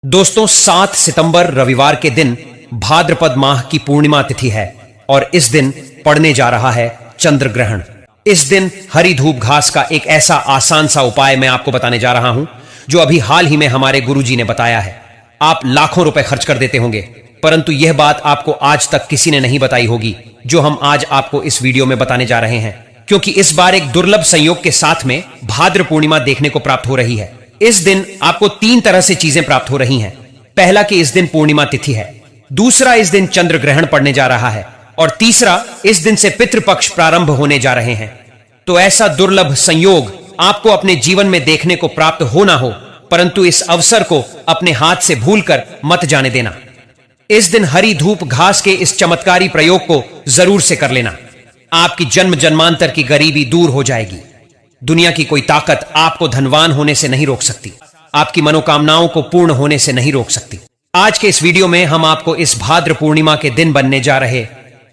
दोस्तों 7 सितंबर रविवार के दिन भाद्रपद माह की पूर्णिमा तिथि है और इस दिन पड़ने जा रहा है चंद्र ग्रहण। इस दिन हरी धूप घास का एक ऐसा आसान सा उपाय मैं आपको बताने जा रहा हूं जो अभी हाल ही में हमारे गुरुजी ने बताया है। आप लाखों रुपए खर्च कर देते होंगे, परंतु यह बात आपको आज तक किसी ने नहीं बताई होगी जो हम आज आपको इस वीडियो में बताने जा रहे हैं, क्योंकि इस बार एक दुर्लभ संयोग के साथ में भाद्र पूर्णिमा देखने को प्राप्त हो रही है। इस दिन आपको 3 तरह से चीजें प्राप्त हो रही हैं। पहला कि इस दिन पूर्णिमा तिथि है, दूसरा इस दिन चंद्र ग्रहण पड़ने जा रहा है और तीसरा इस दिन से पितृपक्ष प्रारंभ होने जा रहे हैं। तो ऐसा दुर्लभ संयोग आपको अपने जीवन में देखने को प्राप्त हो ना हो, परंतु इस अवसर को अपने हाथ से भूलकर मत जाने देना। इस दिन हरी धूप घास के इस चमत्कारी प्रयोग को जरूर से कर लेना। आपकी जन्म जन्मांतर की गरीबी दूर हो जाएगी। दुनिया की कोई ताकत आपको धनवान होने से नहीं रोक सकती, आपकी मनोकामनाओं को पूर्ण होने से नहीं रोक सकती। आज के इस वीडियो में हम आपको इस भाद्र पूर्णिमा के दिन बनने जा रहे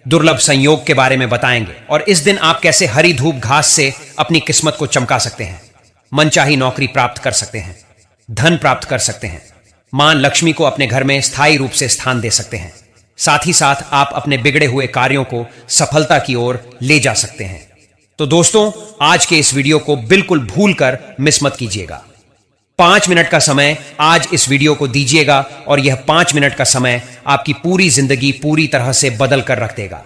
दुर्लभ संयोग के बारे में बताएंगे और इस दिन आप कैसे हरी धूप घास से अपनी किस्मत को चमका सकते हैं, मनचाही नौकरी प्राप्त कर सकते हैं, धन प्राप्त कर सकते हैं, मां लक्ष्मी को अपने घर में स्थायी रूप से स्थान दे सकते हैं। साथ ही साथ आप अपने बिगड़े हुए कार्यों को सफलता की ओर ले जा सकते हैं। तो दोस्तों, आज के इस वीडियो को बिल्कुल भूलकर मिस मत कीजिएगा। 5 मिनट का समय आज इस वीडियो को दीजिएगा और यह 5 मिनट का समय आपकी पूरी जिंदगी पूरी तरह से बदल कर रख देगा।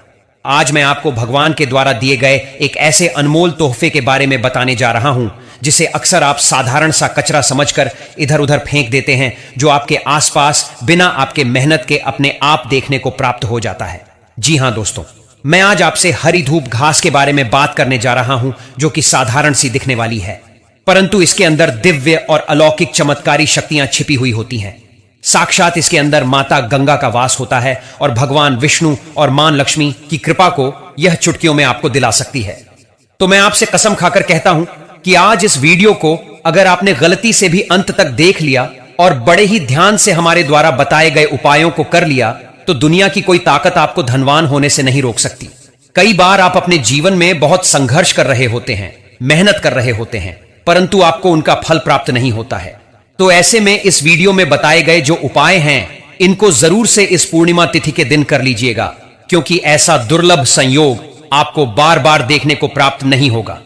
आज मैं आपको भगवान के द्वारा दिए गए एक ऐसे अनमोल तोहफे के बारे में बताने जा रहा हूं जिसे अक्सर आप साधारण सा कचरा समझकर इधर उधर फेंक देते हैं, जो आपके आसपास बिना आपके मेहनत के अपने आप देखने को प्राप्त हो जाता है। जी हां दोस्तों, मैं आज आपसे हरी धूप घास के बारे में बात करने जा रहा हूं जो कि साधारण सी दिखने वाली है, परंतु इसके अंदर दिव्य और अलौकिक चमत्कारी शक्तियां छिपी हुई होती हैं। साक्षात इसके अंदर माता गंगा का वास होता है और भगवान विष्णु और मां लक्ष्मी की कृपा को यह चुटकियों में आपको दिला सकती है। तो मैं आपसे कसम खाकर कहता हूं कि आज इस वीडियो को अगर आपने गलती से भी अंत तक देख लिया और बड़े ही ध्यान से हमारे द्वारा बताए गए उपायों को कर लिया तो दुनिया की कोई ताकत आपको धनवान होने से नहीं रोक सकती। कई बार आप अपने जीवन में बहुत संघर्ष कर रहे होते हैं, मेहनत कर रहे होते हैं, परंतु आपको उनका फल प्राप्त नहीं होता है। तो ऐसे में इस वीडियो में बताए गए जो उपाय हैं, इनको जरूर से इस पूर्णिमा तिथि के दिन कर लीजिएगा, क्योंकि ऐसा दुर्लभ संयोग आपको बार बार देखने को प्राप्त नहीं होगा।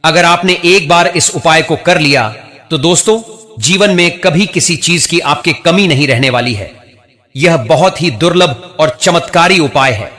अगर आपने एक बार इस उपाय को कर लिया तो दोस्तों, जीवन में कभी किसी चीज की आपकी कमी नहीं रहने वाली है। यह बहुत ही दुर्लभ और चमत्कारी उपाय है।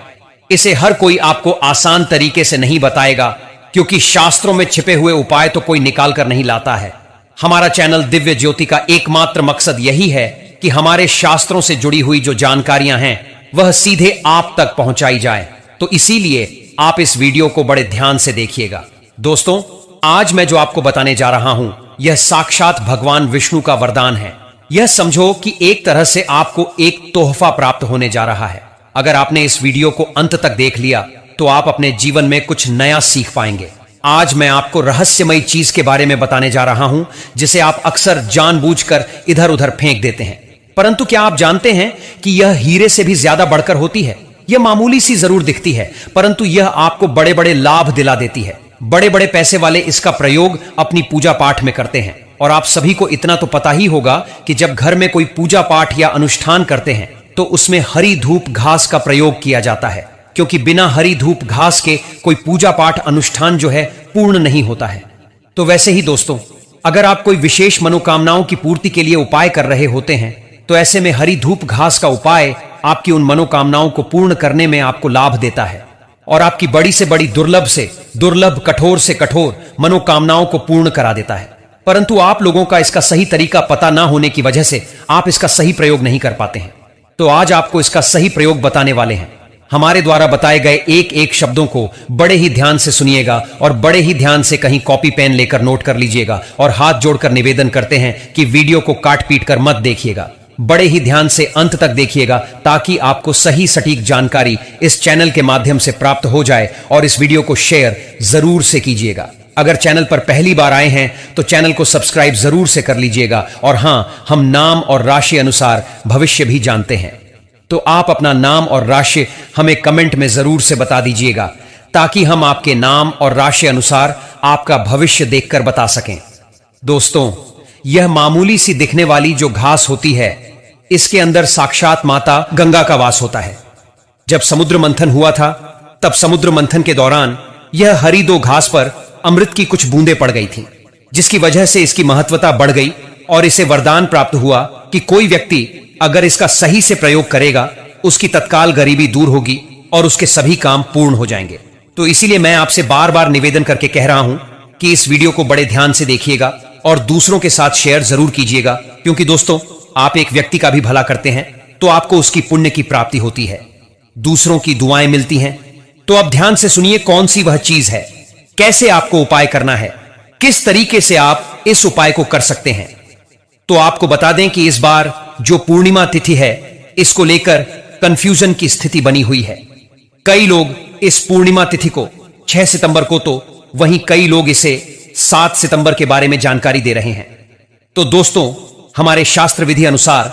इसे हर कोई आपको आसान तरीके से नहीं बताएगा, क्योंकि शास्त्रों में छिपे हुए उपाय तो कोई निकाल कर नहीं लाता है। हमारा चैनल दिव्य ज्योति का एकमात्र मकसद यही है कि हमारे शास्त्रों से जुड़ी हुई जो जानकारियां हैं वह सीधे आप तक पहुंचाई जाए। तो इसीलिए आप इस वीडियो को बड़े ध्यान से देखिएगा। दोस्तों, आज मैं जो आपको बताने जा रहा हूं यह साक्षात भगवान विष्णु का वरदान है। यह समझो कि एक तरह से आपको एक तोहफा प्राप्त होने जा रहा है। अगर आपने इस वीडियो को अंत तक देख लिया तो आप अपने जीवन में कुछ नया सीख पाएंगे। आज मैं आपको रहस्यमयी चीज के बारे में बताने जा रहा हूं जिसे आप अक्सर जानबूझकर इधर उधर फेंक देते हैं, परंतु क्या आप जानते हैं कि यह हीरे से भी ज्यादा बढ़कर होती है। यह मामूली सी जरूर दिखती है, परंतु यह आपको बड़े बड़े लाभ दिला देती है। बड़े बड़े पैसे वाले इसका प्रयोग अपनी पूजा पाठ में करते हैं और आप सभी को इतना तो पता ही होगा कि जब घर में कोई पूजा पाठ या अनुष्ठान करते हैं तो उसमें हरी धूप घास का प्रयोग किया जाता है, क्योंकि बिना हरी धूप घास के कोई पूजा पाठ अनुष्ठान जो है पूर्ण नहीं होता है। तो वैसे ही दोस्तों, अगर आप कोई विशेष मनोकामनाओं की पूर्ति के लिए उपाय कर रहे होते हैं तो ऐसे में हरी धूप घास का उपाय आपकी उन मनोकामनाओं को पूर्ण करने में आपको लाभ देता है और आपकी बड़ी से बड़ी दुर्लभ से दुर्लभ, कठोर से कठोर मनोकामनाओं को पूर्ण करा देता है। परंतु आप लोगों का इसका सही तरीका पता ना होने की वजह से आप इसका सही प्रयोग नहीं कर पाते हैं। तो आज आपको इसका सही प्रयोग बताने वाले हैं। हमारे द्वारा बताए गए एक एक शब्दों को बड़े ही ध्यान से सुनिएगा और बड़े ही ध्यान से कहीं कॉपी पेन लेकर नोट कर लीजिएगा और हाथ जोड़कर निवेदन करते हैं कि वीडियो को काट पीट कर मत देखिएगा। बड़े ही ध्यान से अंत तक देखिएगा ताकि आपको सही सटीक जानकारी इस चैनल के माध्यम से प्राप्त हो जाए और इस वीडियो को शेयर जरूर से कीजिएगा। अगर चैनल पर पहली बार आए हैं तो चैनल को सब्सक्राइब जरूर से कर लीजिएगा। और हां, हम नाम और राशि अनुसार भविष्य भी जानते हैं, तो आप अपना नाम और राशि हमें कमेंट में जरूर से बता दीजिएगा ताकि हम आपके नाम और राशि अनुसार आपका भविष्य देखकर बता सकें। दोस्तों, यह मामूली सी दिखने वाली जो घास होती है इसके अंदर साक्षात माता गंगा का वास होता है। जब समुद्र मंथन हुआ था तब समुद्र मंथन के दौरान यह हरी दो घास पर अमृत की कुछ बूंदें पड़ गई थीं, जिसकी वजह से इसकी महत्वता बढ़ गई और इसे वरदान प्राप्त हुआ कि कोई व्यक्ति अगर इसका सही से प्रयोग करेगा उसकी तत्काल गरीबी दूर होगी और उसके सभी काम पूर्ण हो जाएंगे। तो इसीलिए मैं आपसे बार बार निवेदन करके कह रहा हूं कि इस वीडियो को बड़े ध्यान से देखिएगा और दूसरों के साथ शेयर जरूर कीजिएगा, क्योंकि दोस्तों आप एक व्यक्ति का भी भला करते हैं तो आपको उसकी पुण्य की प्राप्ति होती है, दूसरों की दुआएं मिलती हैं। तो अब ध्यान से सुनिए कौन सी वह चीज है, कैसे आपको उपाय करना है, किस तरीके से आप इस उपाय को कर सकते हैं। तो आपको बता दें कि इस बार जो पूर्णिमा तिथि है इसको लेकर कंफ्यूजन की स्थिति बनी हुई है। कई लोग इस पूर्णिमा तिथि को 6 सितंबर को तो वहीं कई लोग इसे 7 सितंबर के बारे में जानकारी दे रहे हैं। तो दोस्तों हमारे शास्त्र विधि अनुसार,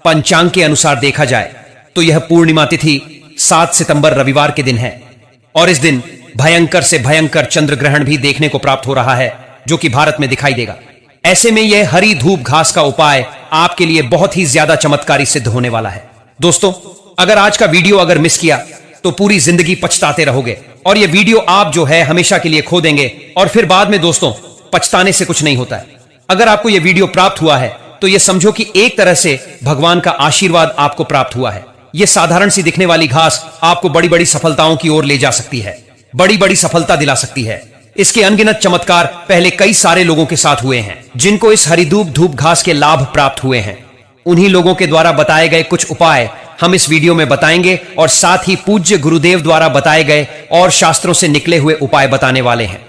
पंचांग के अनुसार देखा जाए तो यह पूर्णिमा तिथि 7 सितंबर रविवार के दिन है और इस दिन भयंकर से भयंकर चंद्र ग्रहण भी देखने को प्राप्त हो रहा है, जो कि भारत में दिखाई देगा। ऐसे में यह हरी धूप घास का उपाय आपके लिए बहुत ही ज्यादा चमत्कारी सिद्ध होने वाला है। दोस्तों अगर आज का वीडियो अगर मिस किया तो पूरी जिंदगी पछताते रहोगे और यह वीडियो आप जो है हमेशा के लिए खो देंगे और फिर बाद में दोस्तों पछताने से कुछ नहीं होता है। अगर आपको यह वीडियो प्राप्त हुआ है तो यह समझो कि एक तरह से भगवान का आशीर्वाद आपको प्राप्त हुआ है। यह साधारण सी दिखने वाली घास आपको बड़ी बड़ी सफलताओं की ओर ले जा सकती है, बड़ी बड़ी सफलता दिला सकती है। इसके अनगिनत चमत्कार पहले कई सारे लोगों के साथ हुए हैं जिनको इस हरिधूप धूप घास के लाभ प्राप्त हुए हैं। उन्हीं लोगों के द्वारा बताए गए कुछ उपाय हम इस वीडियो में बताएंगे और साथ ही पूज्य गुरुदेव द्वारा बताए गए और शास्त्रों से निकले हुए उपाय बताने वाले हैं।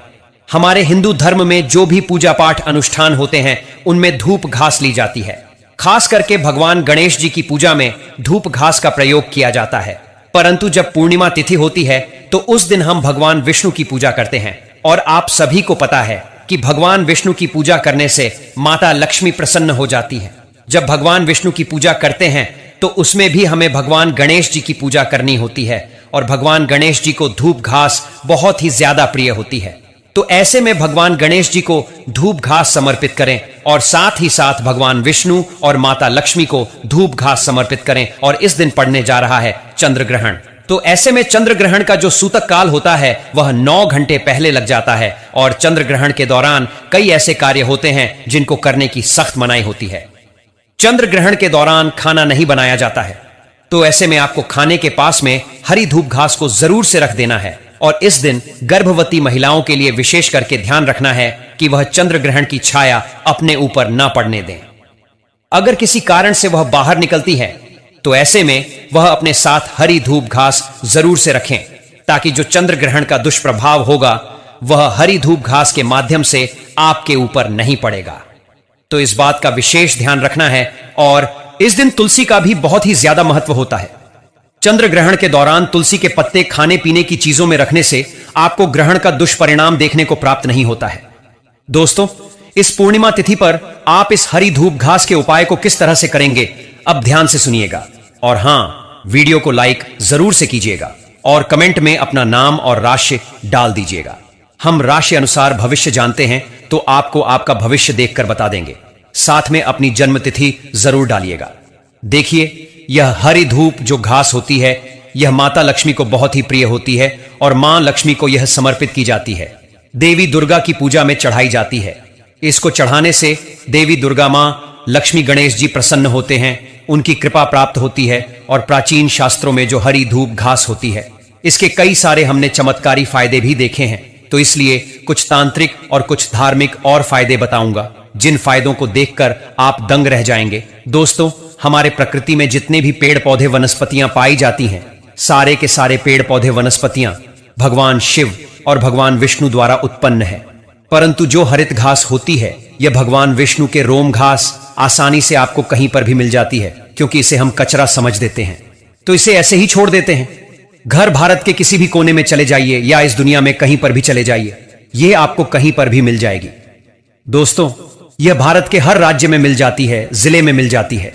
हमारे हिंदू धर्म में जो भी पूजा पाठ अनुष्ठान होते हैं उनमें धूप घास ली जाती है। खास करके भगवान गणेश जी की पूजा में धूप घास का प्रयोग किया जाता है। परंतु जब पूर्णिमा तिथि होती है तो उस दिन हम भगवान विष्णु की पूजा करते हैं और आप सभी को पता है कि भगवान विष्णु की पूजा करने से माता लक्ष्मी प्रसन्न हो जाती है। जब भगवान विष्णु की पूजा करते हैं तो उसमें भी हमें भगवान गणेश जी की पूजा करनी होती है और भगवान गणेश जी को धूप घास बहुत ही ज्यादा प्रिय होती है। तो ऐसे में भगवान गणेश जी को धूप घास समर्पित करें और साथ ही साथ भगवान विष्णु और माता लक्ष्मी को धूप घास समर्पित करें। और इस दिन पड़ने जा रहा है चंद्र ग्रहण। तो ऐसे में चंद्र ग्रहण का जो सूतक काल होता है वह 9 घंटे पहले लग जाता है और चंद्र ग्रहण के दौरान कई ऐसे कार्य होते हैं जिनको करने की सख्त मनाही होती है। चंद्र ग्रहण के दौरान खाना नहीं बनाया जाता है, तो ऐसे में आपको खाने के पास में हरी धूप घास को जरूर से रख देना है। और इस दिन गर्भवती महिलाओं के लिए विशेष करके ध्यान रखना है कि वह चंद्र ग्रहण की छाया अपने ऊपर न पड़ने दें। अगर किसी कारण से वह बाहर निकलती है तो ऐसे में वह अपने साथ हरी धूप घास जरूर से रखें, ताकि जो चंद्र ग्रहण का दुष्प्रभाव होगा वह हरी धूप घास के माध्यम से आपके ऊपर नहीं पड़ेगा। तो इस बात का विशेष ध्यान रखना है। और इस दिन तुलसी का भी बहुत ही ज्यादा महत्व होता है। चंद्र ग्रहण के दौरान तुलसी के पत्ते खाने पीने की चीजों में रखने से आपको ग्रहण का दुष्परिणाम देखने को प्राप्त नहीं होता है। दोस्तों इस पूर्णिमा तिथि पर आप इस हरी धूप घास के उपाय को किस तरह से करेंगे, अब ध्यान से सुनिएगा। और हां, वीडियो को लाइक जरूर से कीजिएगा और कमेंट में अपना नाम और राशि डाल दीजिएगा। हम राशि अनुसार भविष्य जानते हैं तो आपको आपका भविष्य देखकर बता देंगे। साथ में अपनी जन्म तिथि जरूर डालिएगा। देखिए यह हरी धूप जो घास होती है यह माता लक्ष्मी को बहुत ही प्रिय होती है और मां लक्ष्मी को यह समर्पित की जाती है। देवी दुर्गा की पूजा में चढ़ाई जाती है। इसको चढ़ाने से देवी दुर्गा मां लक्ष्मी गणेश जी प्रसन्न होते हैं, उनकी कृपा प्राप्त होती है। और प्राचीन शास्त्रों में जो हरी धूप घास होती है इसके कई सारे हमने चमत्कारी फायदे भी देखे हैं। तो इसलिए कुछ तांत्रिक और कुछ धार्मिक और फायदे बताऊंगा जिन फायदों को देखकर आप दंग रह जाएंगे। दोस्तों हमारे प्रकृति में जितने भी पेड़ पौधे वनस्पतियां पाई जाती हैं, सारे के सारे पेड़ पौधे वनस्पतियां भगवान शिव और भगवान विष्णु द्वारा उत्पन्न है। परंतु जो हरित घास होती है यह भगवान विष्णु के रोम घास आसानी से आपको कहीं पर भी मिल जाती है, क्योंकि इसे हम कचरा समझ देते हैं, तो इसे ऐसे ही छोड़ देते हैं। घर भारत के किसी भी कोने में चले जाइए या इस दुनिया में कहीं पर भी चले जाइए, यह आपको कहीं पर भी मिल जाएगी। दोस्तों यह भारत के हर राज्य में मिल जाती है, जिले में मिल जाती है।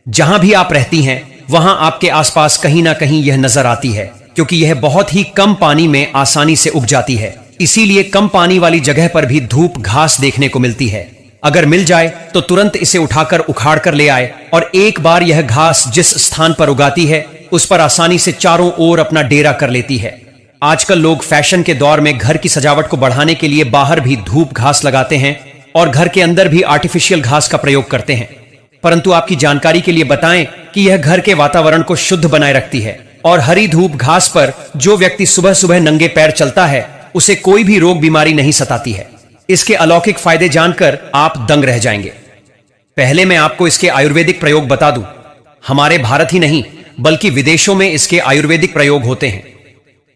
जहां भी आप रहती हैं वहां आपके आसपास कहीं ना कहीं यह नजर आती है, क्योंकि यह बहुत ही कम पानी में आसानी से उग जाती है। इसीलिए कम पानी वाली जगह पर भी धूप घास देखने को मिलती है। अगर मिल जाए तो तुरंत इसे उठाकर उखाड़ कर ले आए और एक बार यह घास जिस स्थान पर उगाती है उस पर आसानी से चारों ओर अपना डेरा कर लेती है। आजकल लोग फैशन के दौर में घर की सजावट को बढ़ाने के लिए बाहर भी धूप घास लगाते हैं और घर के अंदर भी आर्टिफिशियल घास का प्रयोग करते हैं। परंतु आपकी जानकारी के लिए बताएं कि यह घर के वातावरण को शुद्ध बनाए रखती है और हरी धूप घास पर जो व्यक्ति सुबह सुबह नंगे पैर चलता है उसे कोई भी रोग बीमारी नहीं सताती है। इसके अलौकिक फायदे जानकर आप दंग रह जाएंगे। पहले मैं आपको इसके आयुर्वेदिक प्रयोग बता दूं। हमारे भारत ही नहीं बल्कि विदेशों में इसके आयुर्वेदिक प्रयोग होते हैं।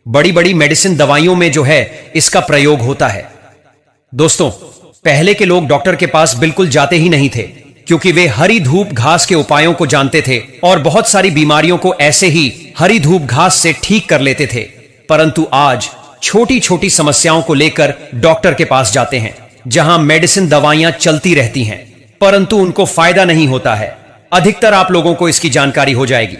बड़ी बड़ी मेडिसिन दवाइयों में जो है इसका प्रयोग होता है। दोस्तों, पहले के लोग डॉक्टर के पास बिल्कुल जाते ही नहीं थे क्योंकि वे हरी धूप घास के उपायों को जानते थे और बहुत सारी बीमारियों को ऐसे ही हरी धूप घास से ठीक कर लेते थे। परंतु आज छोटी छोटी समस्याओं को लेकर डॉक्टर के पास जाते हैं जहां मेडिसिन दवाइयां चलती रहती हैं परंतु उनको फायदा नहीं होता है। अधिकतर आप लोगों को इसकी जानकारी हो जाएगी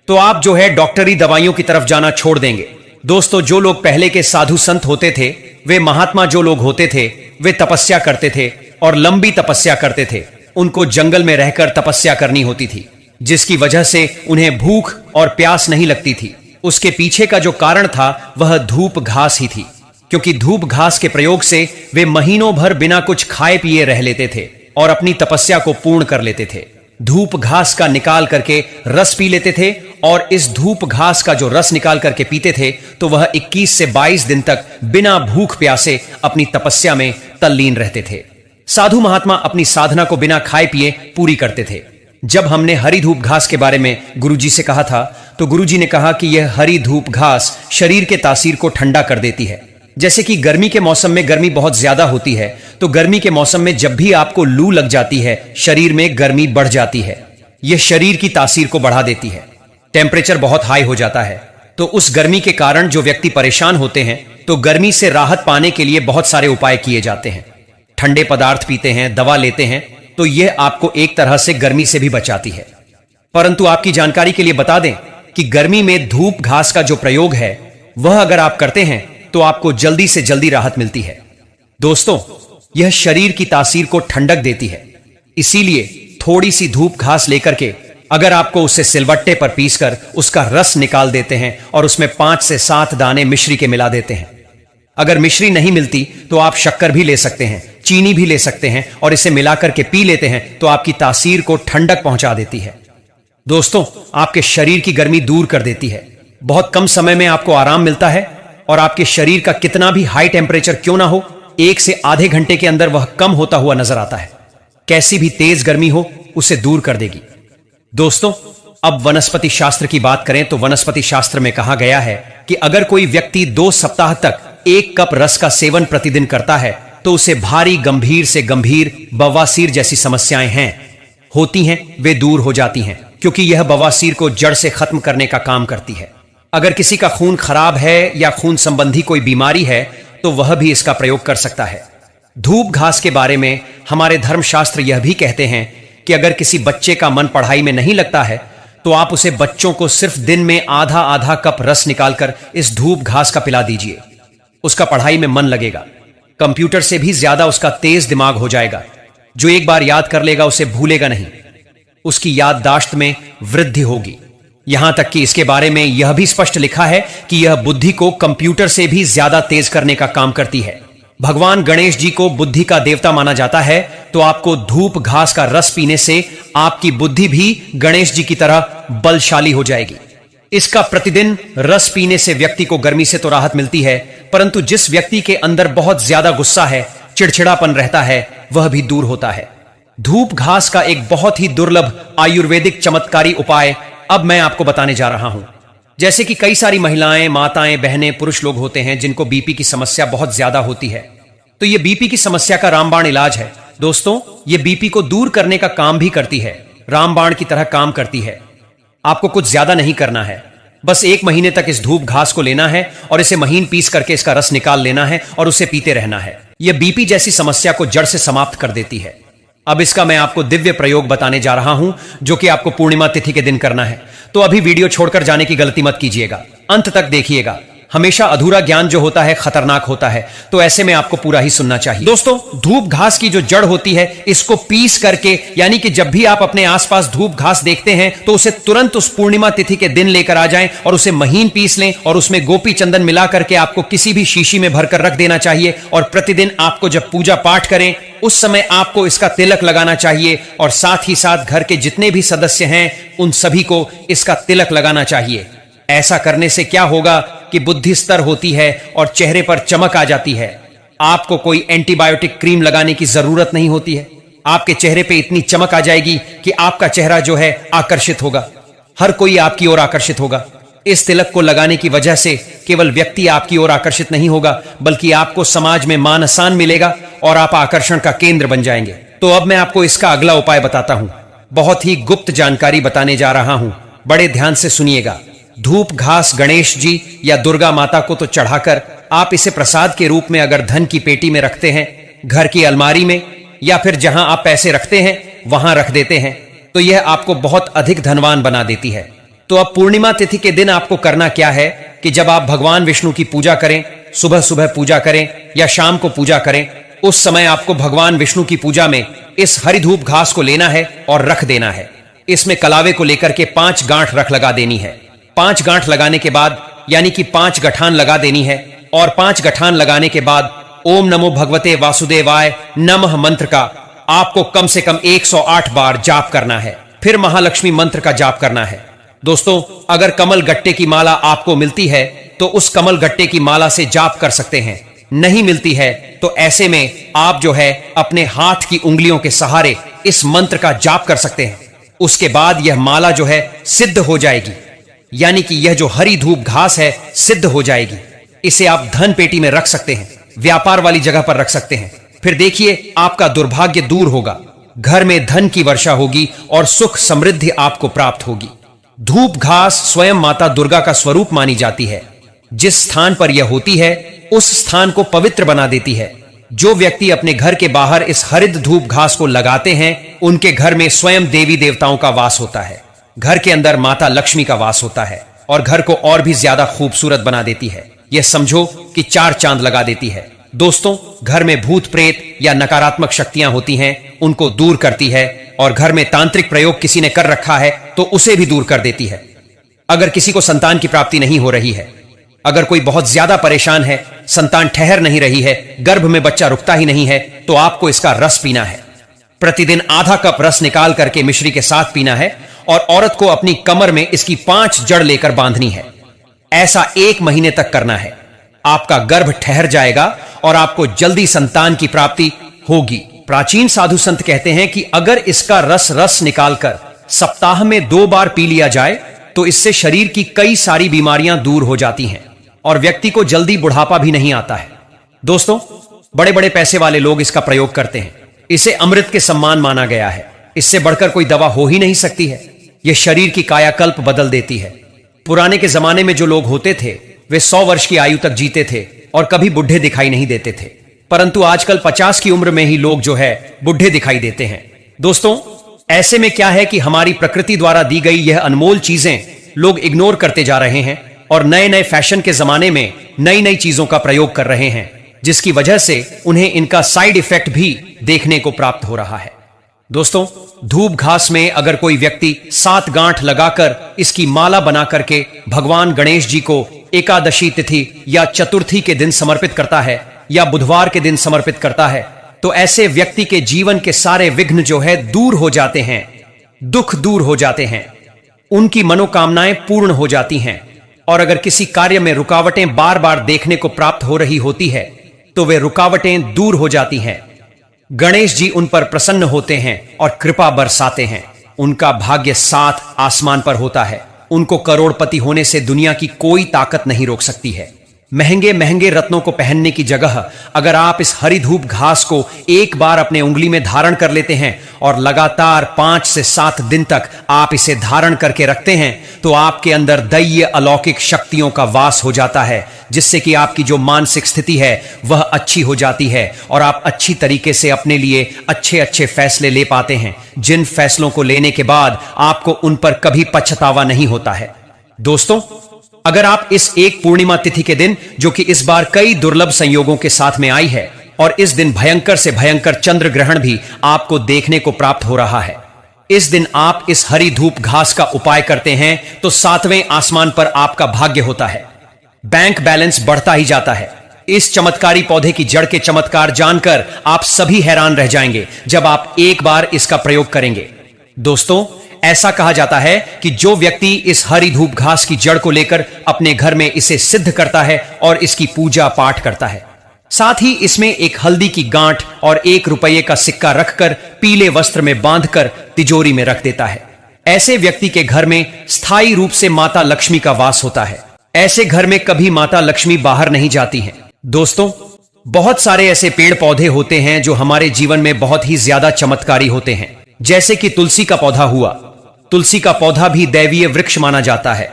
तो आप जो है डॉक्टरी दवाइयों की तरफ जाना छोड़ देंगे। दोस्तों, जो लोग पहले के साधु संत होते थे, वे महात्मा जो लोग होते थे, वे तपस्या करते थे और लंबी तपस्या करते थे। उनको जंगल में रहकर तपस्या करनी होती थी जिसकी वजह से उन्हें भूख और प्यास नहीं लगती थी। उसके पीछे का जो कारण था वह धूप घास ही थी, क्योंकि धूप घास के प्रयोग से वे महीनों भर बिना कुछ खाए पिए रह लेते थे और अपनी तपस्या को पूर्ण कर लेते थे। धूप घास का निकाल करके रस पी लेते थे और इस धूप घास का जो रस निकाल करके पीते थे तो वह 21 से 22 दिन तक बिना भूख प्यासे अपनी तपस्या में तल्लीन रहते थे। साधु महात्मा अपनी साधना को बिना खाए पिए पूरी करते थे। जब हमने हरी धूप घास के बारे में गुरुजी से कहा था तो गुरुजी ने कहा कि यह हरी धूप घास शरीर के तासीर को ठंडा कर देती है। जैसे कि गर्मी के मौसम में गर्मी बहुत ज्यादा होती है तो गर्मी के मौसम में जब भी आपको लू लग जाती है शरीर में गर्मी बढ़ जाती है। यह शरीर की तासीर को बढ़ा देती है। टेम्परेचर बहुत हाई हो जाता है तो उस गर्मी के कारण जो व्यक्ति परेशान होते हैं तो गर्मी से राहत पाने के लिए बहुत सारे उपाय किए जाते हैं। ठंडे पदार्थ पीते हैं, दवा लेते हैं तो यह आपको एक तरह से गर्मी से भी बचाती है। परंतु आपकी जानकारी के लिए बता दें कि गर्मी में धूप घास का जो प्रयोग है वह अगर आप करते हैं तो आपको जल्दी से जल्दी राहत मिलती है। दोस्तों, यह शरीर की तासीर को ठंडक देती है। इसीलिए थोड़ी सी धूप घास लेकर के अगर आपको उसे सिलवट्टे पर पीसकर उसका रस निकाल देते हैं और उसमें 5 से 7 दाने मिश्री के मिला देते हैं। अगर मिश्री नहीं मिलती तो आप शक्कर भी ले सकते हैं, चीनी भी ले सकते हैं और इसे मिलाकर के पी लेते हैं तो आपकी तासीर को ठंडक पहुंचा देती है। दोस्तों, आपके शरीर की गर्मी दूर कर देती है। बहुत कम समय में आपको आराम मिलता है और आपके शरीर का कितना भी हाई टेम्परेचर क्यों ना हो, 1 से आधे घंटे के अंदर वह कम होता हुआ नजर आता है। कैसी भी तेज गर्मी हो उसे दूर कर देगी। दोस्तों, अब वनस्पति शास्त्र की बात करें तो वनस्पति शास्त्र में कहा गया है कि अगर कोई व्यक्ति 2 सप्ताह तक 1 कप रस का सेवन प्रतिदिन करता है तो उसे भारी गंभीर से गंभीर बवासीर जैसी समस्याएं होती हैं वे दूर हो जाती हैं, क्योंकि यह बवासीर को जड़ से खत्म करने का काम करती है। अगर किसी का खून खराब है या खून संबंधी कोई बीमारी है तो वह भी इसका प्रयोग कर सकता है। धूप घास के बारे में हमारे धर्मशास्त्र यह भी कहते हैं कि अगर किसी बच्चे का मन पढ़ाई में नहीं लगता है तो आप उसे बच्चों को सिर्फ दिन में आधा आधा कप रस निकालकर इस धूप घास का पिला दीजिए। उसका पढ़ाई में मन लगेगा, कंप्यूटर से भी ज्यादा उसका तेज दिमाग हो जाएगा। जो एक बार याद कर लेगा उसे भूलेगा नहीं, उसकी याददाश्त में वृद्धि होगी। यहां तक कि इसके बारे में यह भी स्पष्ट लिखा है कि यह बुद्धि को कंप्यूटर से भी ज्यादा तेज करने का काम करती है। भगवान गणेश जी को बुद्धि का देवता माना जाता है तो आपको धूप घास का रस पीने से आपकी बुद्धि भी गणेश जी की तरह बलशाली हो जाएगी। इसका प्रतिदिन रस पीने से व्यक्ति को गर्मी से तो राहत मिलती है, परंतु जिस व्यक्ति के अंदर बहुत ज्यादा गुस्सा है, चिड़चिड़ापन रहता है, वह भी दूर होता है। धूप घास का एक बहुत ही दुर्लभ आयुर्वेदिक चमत्कारी उपाय अब मैं आपको बताने जा रहा हूं। जैसे कि कई सारी महिलाएं, माताएं, बहनें, पुरुष लोग होते हैं जिनको बीपी की समस्या बहुत ज्यादा होती है, तो यह बीपी की समस्या का रामबाण इलाज है। दोस्तों, यह बीपी को दूर करने का काम भी करती है, रामबाण की तरह काम करती है। आपको कुछ ज्यादा नहीं करना है, बस 1 महीने तक इस धूप घास को लेना है और इसे महीन पीस करके इसका रस निकाल लेना है और उसे पीते रहना है। यह बीपी जैसी समस्या को जड़ से समाप्त कर देती है। अब इसका मैं आपको दिव्य प्रयोग बताने जा रहा हूं जो कि आपको पूर्णिमा तिथि के दिन करना है। तो अभी वीडियो छोड़कर जाने की गलती मत कीजिएगा, अंत तक देखिएगा। हमेशा अधूरा ज्ञान जो होता है खतरनाक होता है, तो ऐसे में आपको पूरा ही सुनना चाहिए। दोस्तों, धूप घास की जो जड़ होती है, इसको पीस करके, यानी कि जब भी आप अपने आसपास धूप घास देखते हैं तो उसे तुरंत उस पूर्णिमा तिथि के दिन लेकर आ जाएं और उसे महीन पीस लें और उसमें गोपी चंदन मिला करके आपको किसी भी शीशी में भरकर रख देना चाहिए। और प्रतिदिन आपको जब पूजा पाठ करें उस समय आपको इसका तिलक लगाना चाहिए और साथ ही साथ घर के जितने भी सदस्य हैं उन सभी को इसका तिलक लगाना चाहिए। ऐसा करने से क्या होगा कि बुद्धि स्तर होती है और चेहरे पर चमक आ जाती है। आपको कोई एंटीबायोटिक क्रीम लगाने की जरूरत नहीं होती है। आपके चेहरे पे इतनी चमक आ जाएगी कि आपका चेहरा जो है आकर्षित होगा, हर कोई आपकी ओर आकर्षित होगा। इस तिलक को लगाने की वजह से केवल व्यक्ति आपकी ओर आकर्षित नहीं होगा, बल्कि आपको समाज में मान सम्मान मिलेगा और आप आकर्षण का केंद्र बन जाएंगे। तो अब मैं आपको इसका अगला उपाय बताता हूं। बहुत ही गुप्त जानकारी बताने जा रहा हूं, बड़े ध्यान से सुनिएगा। धूप घास गणेश जी या दुर्गा माता को तो चढ़ाकर आप इसे प्रसाद के रूप में अगर धन की पेटी में रखते हैं, घर की अलमारी में, या फिर जहां आप पैसे रखते हैं वहां रख देते हैं, तो यह आपको बहुत अधिक धनवान बना देती है। तो अब पूर्णिमा तिथि के दिन आपको करना क्या है कि जब आप भगवान विष्णु की पूजा करें, सुबह सुबह पूजा करें या शाम को पूजा करें, उस समय आपको भगवान विष्णु की पूजा में इस हरी धूप घास को लेना है और रख देना है। इसमें कलावे को लेकर के 5 गांठ रख लगा देनी है। 5 गांठ लगाने के बाद यानी कि 5 गठान लगा देनी है और 5 गठान लगाने के बाद ओम नमो भगवते वासुदेवाय नमः मंत्र का आपको कम से कम 108 बार जाप करना है। फिर महालक्ष्मी मंत्र का जाप करना है। दोस्तों, अगर कमल गट्टे की माला आपको मिलती है तो उस कमल गट्टे की माला से जाप कर सकते हैं। नहीं मिलती है तो ऐसे में आप जो है अपने हाथ की उंगलियों के सहारे इस मंत्र का जाप कर सकते हैं। उसके बाद यह माला जो है सिद्ध हो जाएगी, यानी कि यह जो हरी धूप घास है सिद्ध हो जाएगी। इसे आप धन पेटी में रख सकते हैं, व्यापार वाली जगह पर रख सकते हैं। फिर देखिए आपका दुर्भाग्य दूर होगा, घर में धन की वर्षा होगी और सुख समृद्धि आपको प्राप्त होगी। धूप घास स्वयं माता दुर्गा का स्वरूप मानी जाती है। जिस स्थान पर यह होती है उस स्थान को पवित्र बना देती है। जो व्यक्ति अपने घर के बाहर इस हरित धूप घास को लगाते हैं उनके घर में स्वयं देवी देवताओं का वास होता है। घर के अंदर माता लक्ष्मी का वास होता है और घर को और भी ज्यादा खूबसूरत बना देती है। यह समझो कि 4 चांद लगा देती है। दोस्तों, घर में भूत प्रेत या नकारात्मक शक्तियां होती हैं उनको दूर करती है और घर में तांत्रिक प्रयोग किसी ने कर रखा है तो उसे भी दूर कर देती है। अगर किसी को संतान की प्राप्ति नहीं हो रही है, अगर कोई बहुत ज्यादा परेशान है, संतान ठहर नहीं रही है, गर्भ में बच्चा रुकता ही नहीं है, तो आपको इसका रस पीना है। प्रतिदिन आधा कप रस निकाल करके मिश्री के साथ पीना है और औरत को अपनी कमर में इसकी 5 जड़ लेकर बांधनी है। ऐसा 1 महीने तक करना है। आपका गर्भ ठहर जाएगा और आपको जल्दी संतान की प्राप्ति होगी। प्राचीन साधु संत कहते हैं कि अगर इसका रस निकालकर सप्ताह में 2 बार पी लिया जाए तो इससे शरीर की कई सारी बीमारियां दूर हो जाती हैं और व्यक्ति को जल्दी बुढ़ापा भी नहीं आता है। दोस्तों, बड़े बड़े पैसे वाले लोग इसका प्रयोग करते हैं। इसे अमृत के समान माना गया है। इससे बढ़कर कोई दवा हो ही नहीं सकती है। यह शरीर की कायाकल्प बदल देती है। पुराने के जमाने में जो लोग होते थे वे 100 वर्ष की आयु तक जीते थे और कभी बुढ़े दिखाई नहीं देते थे, परंतु आजकल 50 की उम्र में ही लोग जो है बुढ़े दिखाई देते हैं। दोस्तों, ऐसे में क्या है कि हमारी प्रकृति द्वारा दी गई यह अनमोल चीजें लोग इग्नोर करते जा रहे हैं और नए नए फैशन के जमाने में नई नई चीजों का प्रयोग कर रहे हैं, जिसकी वजह से उन्हें इनका साइड इफेक्ट भी देखने को प्राप्त हो रहा है। दोस्तों, धूप घास में अगर कोई व्यक्ति 7 गांठ लगाकर इसकी माला बना करके भगवान गणेश जी को एकादशी तिथि या चतुर्थी के दिन समर्पित करता है या बुधवार के दिन समर्पित करता है, तो ऐसे व्यक्ति के जीवन के सारे विघ्न जो है दूर हो जाते हैं, दुख दूर हो जाते हैं, उनकी मनोकामनाएं पूर्ण हो जाती हैं। और अगर किसी कार्य में रुकावटें बार बार देखने को प्राप्त हो रही होती है तो वे रुकावटें दूर हो जाती हैं। गणेश जी उन पर प्रसन्न होते हैं और कृपा बरसाते हैं। उनका भाग्य 7 आसमान पर होता है। उनको करोड़पति होने से दुनिया की कोई ताकत नहीं रोक सकती है। महंगे महंगे रत्नों को पहनने की जगह अगर आप इस हरी धूप घास को एक बार अपने उंगली में धारण कर लेते हैं और लगातार 5 से 7 दिन तक आप इसे धारण करके रखते हैं तो आपके अंदर दैवीय अलौकिक शक्तियों का वास हो जाता है, जिससे कि आपकी जो मानसिक स्थिति है वह अच्छी हो जाती है और आप अच्छी तरीके से अपने लिए अच्छे अच्छे फैसले ले पाते हैं, जिन फैसलों को लेने के बाद आपको उन पर कभी पछतावा नहीं होता है। दोस्तों, अगर आप इस एक पूर्णिमा तिथि के दिन, जो कि इस बार कई दुर्लभ संयोगों के साथ में आई है, और इस दिन भयंकर से भयंकर चंद्र ग्रहण भी आपको देखने को प्राप्त हो रहा है, इस दिन आप इस हरी धूप घास का उपाय करते हैं तो सातवें आसमान पर आपका भाग्य होता है, बैंक बैलेंस बढ़ता ही जाता है। इस चमत्कारी पौधे की जड़ के चमत्कार जानकर आप सभी हैरान रह जाएंगे जब आप एक बार इसका प्रयोग करेंगे। दोस्तों, ऐसा कहा जाता है कि जो व्यक्ति इस हरी धूप घास की जड़ को लेकर अपने घर में इसे सिद्ध करता है और इसकी पूजा पाठ करता है, साथ ही इसमें एक हल्दी की गांठ और 1 रुपये का सिक्का रखकर पीले वस्त्र में बांधकर तिजोरी में रख देता है, ऐसे व्यक्ति के घर में स्थायी रूप से माता लक्ष्मी का वास होता है। ऐसे घर में कभी माता लक्ष्मी बाहर नहीं जाती हैं। दोस्तों, बहुत सारे ऐसे पेड़ पौधे होते हैं जो हमारे जीवन में बहुत ही ज्यादा चमत्कारी होते हैं, जैसे कि तुलसी का पौधा हुआ। तुलसी का पौधा भी दैवीय वृक्ष माना जाता है।